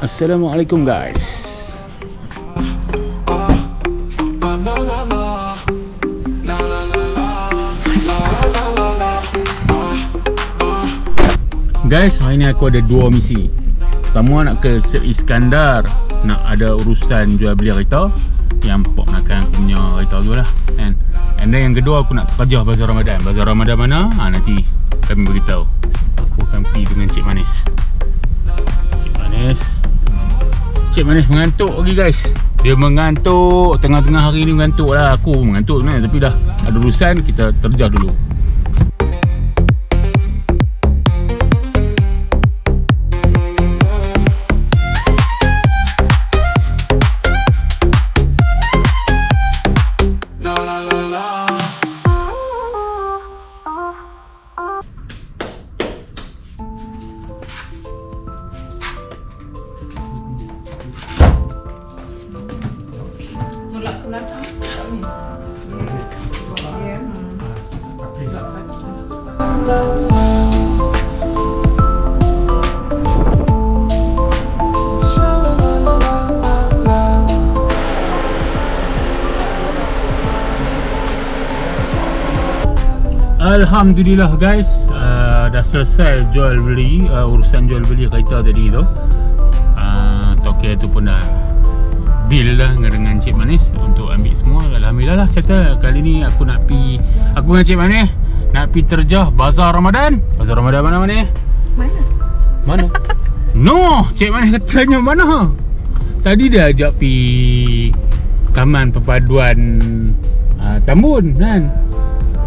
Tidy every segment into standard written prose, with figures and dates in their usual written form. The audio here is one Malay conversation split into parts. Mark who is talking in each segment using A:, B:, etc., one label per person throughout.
A: Assalamualaikum guys. Guys, hari ni aku ada dua misi. Pertama nak ke Seri Iskandar, nak ada urusan jual beli kereta yang Pok nak aku punya kereta tu lah kan. And then yang kedua aku nak kerja Bazar Ramadan. Bazar Ramadan mana? Nanti kami beritahu. Aku akan pergi dengan Cik Manis. Cik Manis mengantuk lagi guys. Dia mengantuk, tengah-tengah hari ni mengantuk lah. Aku mengantuk sebenarnya, tapi dah ada urusan, kita terjah dulu. Alhamdulillah guys, dah selesai jual beli, urusan jual beli kereta tadi tu. Tokek tu pun dah deal dah dengan Cik Manis untuk ambil semua. Alhamdulillah lah, settle. Kali ni aku nak pi, aku dengan Cik Manis nak pi terjah Bazar Ramadan. Bazar Ramadan mana Manis? Mana? No, Cik Manis katanya mana? Tadi dia ajak pi Taman Perpaduan Tambun kan.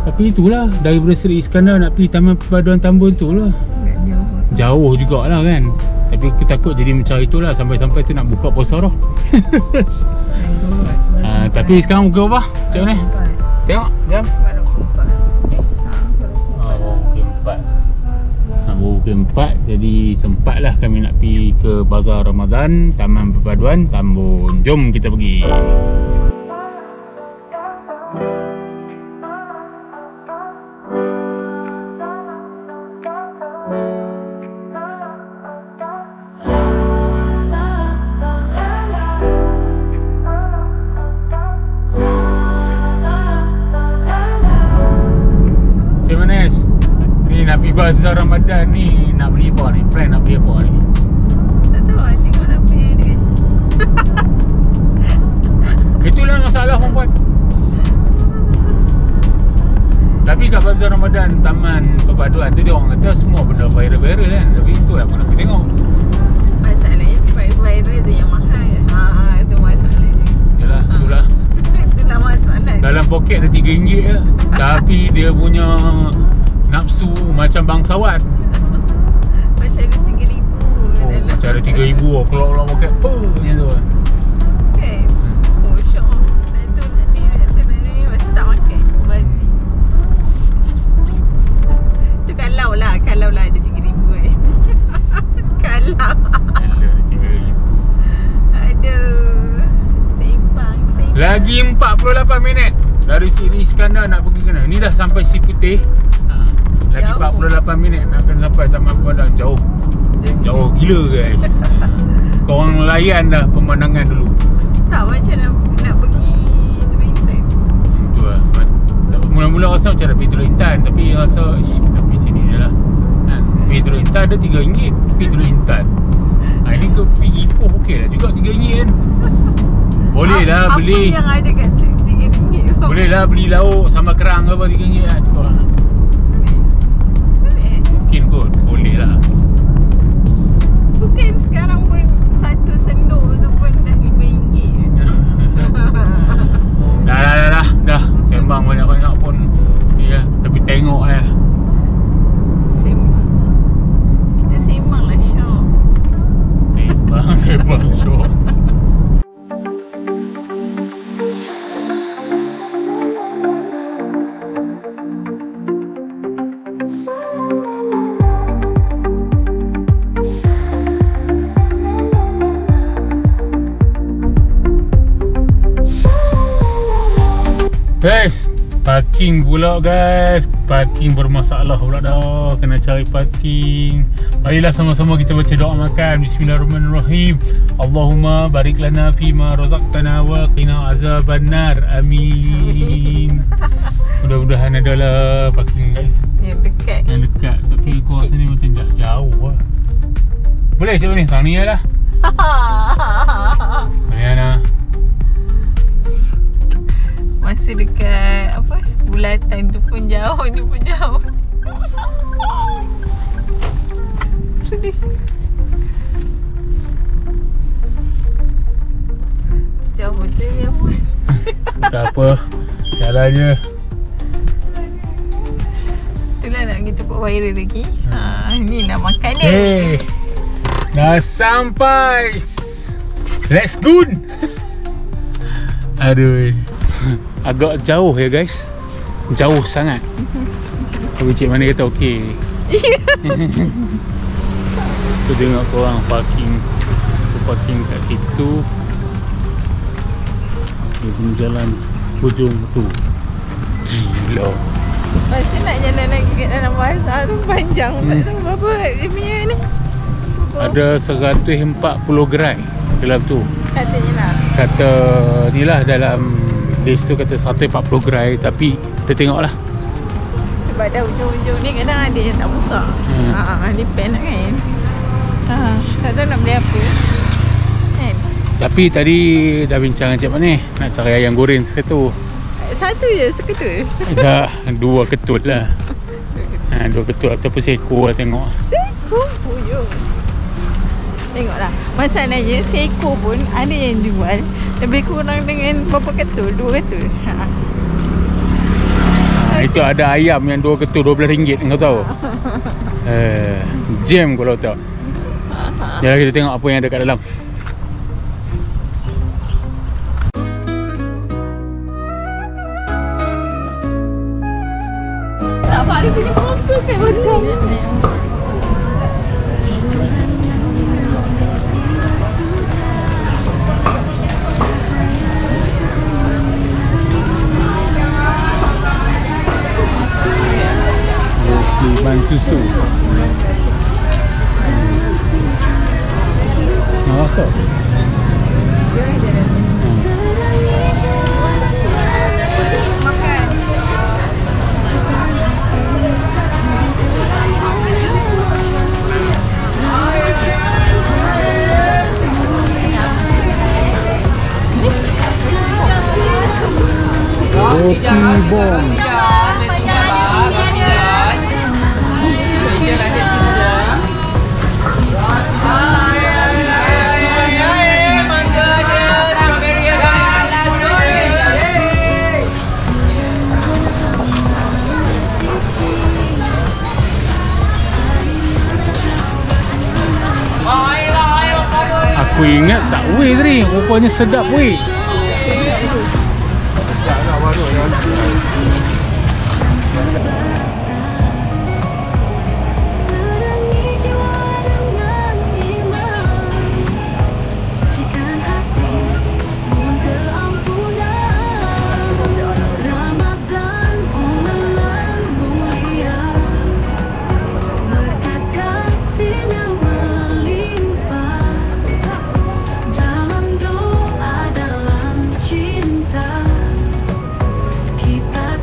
A: Tapi itulah, daripada Seri Iskandar nak pergi Taman Perpaduan Tambun tu lah. Jauh jugalah kan. Tapi aku takut jadi macam itulah, sampai-sampai tu nak buka puasa dah. Tapi sekarang pukul apa? Macam mana? Tengok, jam. Pukul 4. Pukul 4. Jadi sempatlah kami nak pergi ke Bazar Ramadan, Taman Perpaduan Tambun. Jom kita pergi. Bazar Ramadan ni nak beli apa ni? Plan nak beli apa ni?
B: Tak tahu lah, tengok nak punya dia kat situ.
A: Itulah masalah perempuan. Tapi kat Bazar Ramadan Taman Perpaduan tu dia orang kata semua benda viral-viral kan. Tapi itu aku nak pergi tengok.
B: Masalahnya viral tu yang mahal. Itu masalahnya.
A: Yalah, itulah.
B: Itulah masalah.
A: Dalam poket ada RM3 je. Tapi dia punya nafsu macam bangsawan.
B: Macam ada RM3,000 dalam.
A: Macam ada RM3,000 keluar poket. Macam tu lah.
B: Okay. Syok. Nak ni. Masa tak makan. Bazi. Tu kalau lah ada RM3,000 Kalau
A: ada RM3,000.
B: Aduh. Seimbang.
A: Lagi 48 minit dari Seri Iskandar nak pergi ke mana? Ni dah sampai Si Putih. Lagi jauh. 48 minit nak kena sampai Taman Perpaduan. Jauh gila guys. Korang layan dah pemandangan dulu.
B: Tak macam nak pergi Teluk Intan.
A: Itu lah. Mula-mula rasa macam nak pergi Teluk Intan, tapi rasa kita pergi sini je lah kan. Pergi Teluk Intan ada RM3. Pergi Teluk Intan ini ke pergi Ipoh okey lah juga RM3 kan. Boleh lah beli.
B: Apa yang ada kat RM3?
A: Boleh lah beli lauk sama kerang ke apa RM3 lah cukup lah. Mungkin kot, boleh lah.
B: Bukan sekarang pun satu sendok tu pun dah RM5.
A: Dah sembang banyak-banyak pun ya, tapi tengok lah.
B: Sembang. Kita sembang lah Syok.
A: Sembang Syok. Guys, Parking pula guys. Parking bermasalah pula dah. Kena cari parking. Marilah sama-sama kita baca doa makan. Bismillahirrahmanirrahim. Allahumma barik lana fima razaqtana wa qina azabannar. Amin. Mudah-mudahan adalah parking guys.
B: Yang dekat.
A: Yang dekat. Tapi aku rasa ni macam jauh lah. Boleh cik ni? Tahniah lah. Tahniah.
B: Masih dekat apa? Bulatan tu pun jauh, ni pun jauh. Sedih. Jauh betul ni apa?
A: Tak apa. Jalan je.
B: Itulah nak kita buat viral lagi. Ni nak makan dia.
A: Hey, dah sampai. Let's go. Aduh. Agak jauh ya guys. Jauh sangat. Tapi cik mana kata okey. Aku tengok korang parking. Aku parking kat situ. Dia punya jalan hujung tu. Gila.
B: Masa nak jalan lagi kat dalam bazar tu panjang. Tak tahu berapa dia punya ni.
A: Ada 140 gerai dalam tu.
B: Katanya lah.
A: Kata ni lah dalam list tu kata 140 gerai. Tapi kita tengok lah.
B: Sebab dah ujung-ujung ni kadang ada yang tak buka. Depend lah kan. Tak tahu nak beli apa kan.
A: Tapi tadi dah bincang dengan Cik Mak ni nak cari ayam goreng satu.
B: Satu je seketul.
A: Dah 2 ketul lah. 2 ketul ataupun seekor lah tengok.
B: Seekor pun. Tengoklah. Masalahnya seekor pun ada yang jual lebih kurang dengan berapa ketul? 2 ketul.
A: Itu ada ayam yang 2 ketul RM12 kau tahu. Jam kalau tahu. Jom kita tengok apa yang ada kat dalam.
B: Tak apa, ada punya motor kan macam
A: Ban susu. Masuk. Roti bom. Aku ingat Subway tadi, rupanya sedap weh.
C: Kita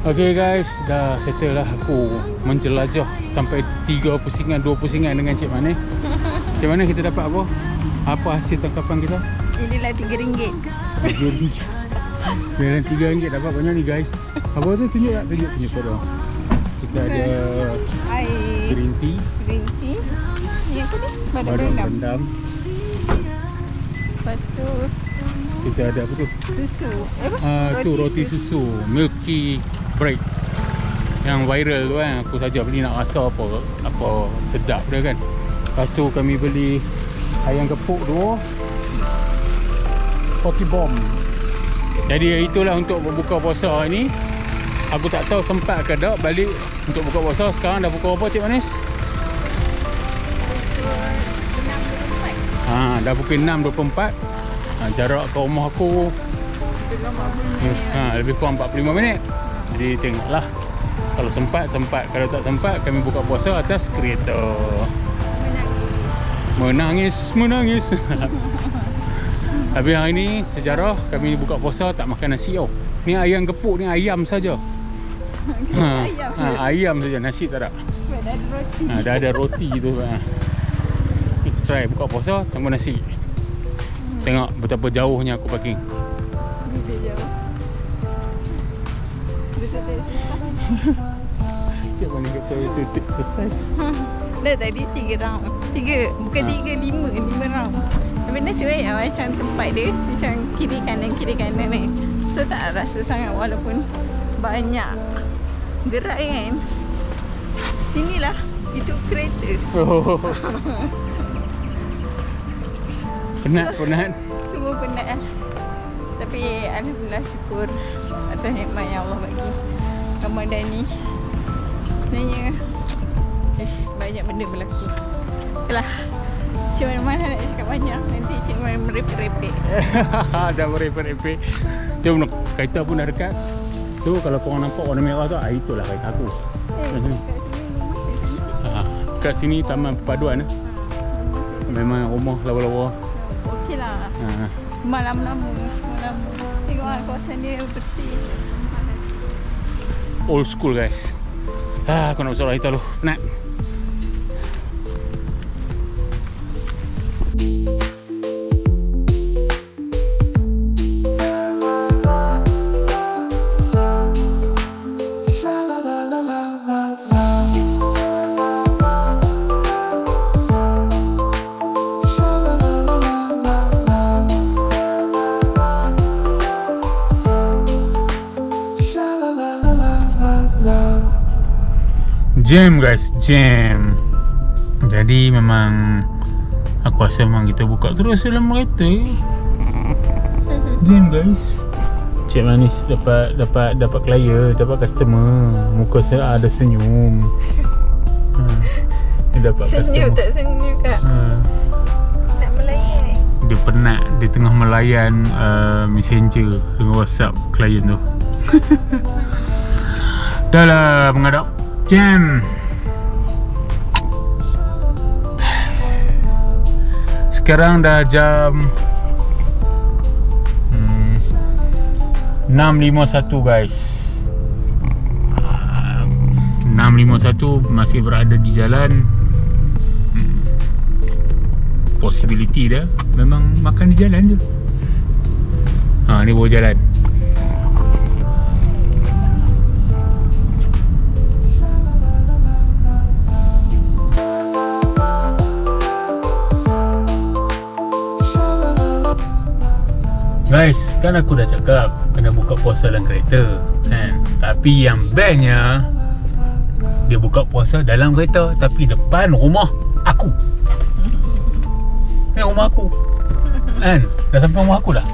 A: Okay guys, dah settle lah aku menjelajah sampai 3 pusingan, 2 pusingan dengan Cik Manis. Cik Manis, kita dapat apa? Apa hasil tangkapan kita?
B: Inilah RM3.
A: RM3. Dengan RM3 dapat banyak ni guys. Apa tu? Tunjuk tak? Tunjuk pada. Kita ada
B: air
A: green tea.
B: Ni apa ni? Badam rendam. Lepas tu
A: kita ada apa tu?
B: Susu.
A: Tu roti susu, milky bread. Yang viral tu kan. Aku saja beli nak rasa apa sedap dia kan. Lepas tu kami beli ayam gepuk 2, roti bomb. Jadi itulah untuk berbuka puasa ni. Aku tak tahu sempat ke tak balik untuk buka puasa. Sekarang dah pukul apa Cik Manis? Dah pukul 6.24. Jarak ke rumah aku lebih kurang 45 minit. Jadi tengoklah. Kalau sempat, kalau tak sempat, kami buka puasa atas kereta. Menangis. Tapi hari ni sejarah kami buka puasa tak makan nasi tau. Ni ayam gepuk ni ayam saja. Ayam saja, nasi tak ada. Dah ada roti tu. Kita try buka puasa tanpa nasi. Tengok betapa jauhnya aku parking. Cik Manis kata itu exercise.
B: Dah tadi 3 round. 3, bukan 5 round. Tapi nasib baik macam tempat dia macam kiri kanan ni. So tak rasa sangat walaupun banyak gerak kan. Sinilah itu kereta.
A: Penat.
B: Semua penat lah. Tapi alhamdulillah syukur atas nikmat yang Allah bagi. Ramadan ni sebenarnya banyak benda berlaku. Itulah. Cik mana nak cakap banyak. Nanti Cik Man merepek-repek.
A: Dah merepek-repek. Jom, kereta pun dah dekat. Tu kalau korang nampak warna merah tu, itulah kereta aku. Kat sini taman perpaduan. Memang rumah lawa-lawa.
B: Okey lah. Malam lama. Tengok lah kawasan dia bersih.
A: Old school guys. Aku nak bersorak kita dulu. Penat. Jam guys, jam. Jadi memang aku rasa memang kita buka terus dalam kereta. Jam guys. Cik Manis dapat klien, dapat customer. Muka saya ada senyum. Dia dapat
B: senyum customer. Tak senyum kak. Nak melayan.
A: Dia penat, dia tengah melayan messenger dengan WhatsApp klien tu. Dah lah menghadap jam. Sekarang dah jam 6.51 guys. 6.51 masih berada di jalan. Possibility dia memang makan di jalan je. Ni bawa jalan. Guys, kan aku dah cakap kena buka puasa dalam kereta kan? Tapi yang bestnya dia buka puasa dalam kereta tapi depan rumah aku. Ni rumah aku kan? Dah sampai rumah aku dah.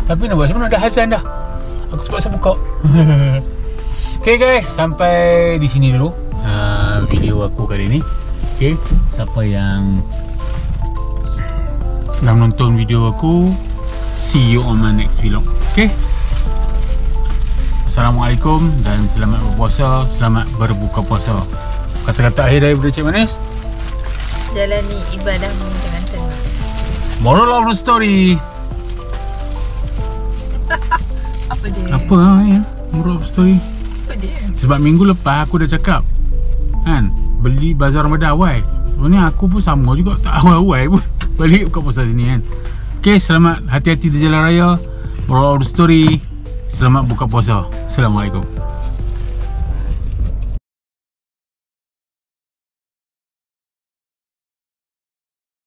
A: Tapi nak buat macam mana? Dah azan dah. Aku terpaksa buka. Okay guys, sampai di sini dulu video aku kali ni. Okay, siapa yang nak menonton video aku, see you on my next vlog. Okay, Assalamualaikum dan selamat berpuasa, selamat berbuka puasa. Kata-kata akhir daripada Cik Manis,
B: jalani ibadahmu dengan tenang.
A: Moral of the story.
B: Apa dia?
A: Apa ya? Moral of the story.
B: Apa dia?
A: Sebab minggu lepas aku dah cakap kan, beli Bazar Ramadan awal. Sebenarnya aku pun sama juga, tak awal-awal pun balik buka puasa sini kan. Okay, selamat hati-hati di jalan raya. Moral of the story, selamat buka puasa. Assalamualaikum.